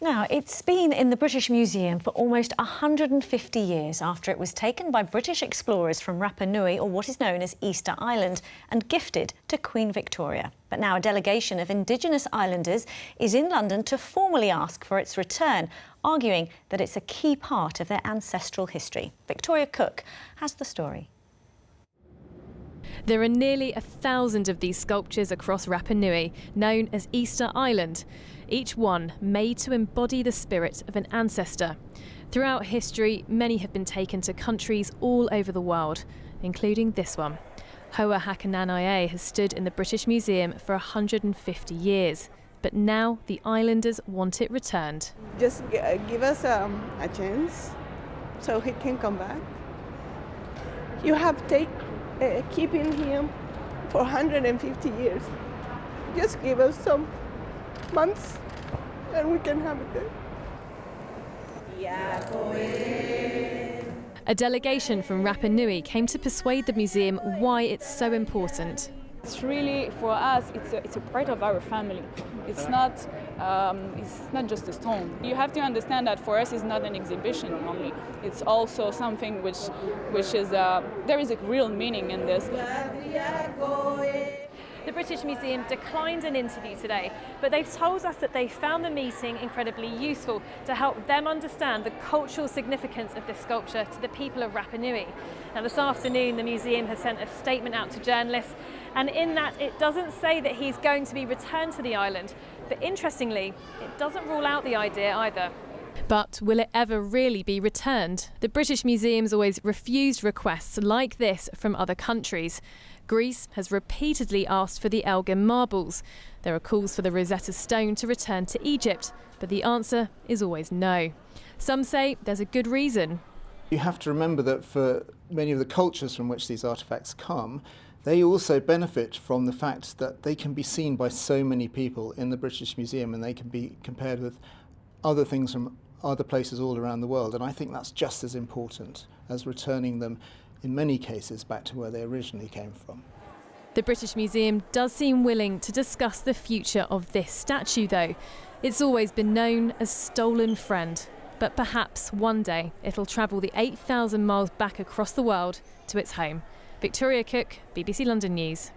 Now, it's been in the British Museum for almost 150 years after it was taken by British explorers from Rapa Nui, or what is known as Easter Island, and gifted to Queen Victoria. But now a delegation of indigenous islanders is in London to formally ask for its return, arguing that it's a key part of their ancestral history. Victoria Cook has the story. There are nearly 1,000 of these sculptures across Rapa Nui, known as Easter Island, each one made to embody the spirit of an ancestor. Throughout history, many have been taken to countries all over the world, including this one. Hoa Hakananae has stood in the British Museum for 150 years, but now the islanders want it returned. Just give us a chance so he can come back. You have keeping him for 150 years. Just give us some months and we can have it there. A delegation from Rapa Nui came to persuade the museum why it's so important. It's really, for us, it's a part of our family. It's not just a stone. You have to understand that for us it's not an exhibition only. It's also something which is, there is a real meaning in this. The British Museum declined an interview today, but they've told us that they found the meeting incredibly useful to help them understand the cultural significance of this sculpture to the people of Rapa Nui. Now, this afternoon, the museum has sent a statement out to journalists, and in that it doesn't say that he's going to be returned to the island, but interestingly, it doesn't rule out the idea either. But will it ever really be returned? The British Museum's always refused requests like this from other countries. Greece has repeatedly asked for the Elgin marbles. There are calls for the Rosetta Stone to return to Egypt, but the answer is always no. Some say there's a good reason. You have to remember that for many of the cultures from which these artefacts come, they also benefit from the fact that they can be seen by so many people in the British Museum, and they can be compared with other things from other places all around the world. And I think that's just as important as returning them, in many cases, back to where they originally came from. The British Museum does seem willing to discuss the future of this statue, though. It's always been known as stolen friend, but perhaps one day it'll travel the 8,000 miles back across the world to its home. Victoria Cook, BBC London News.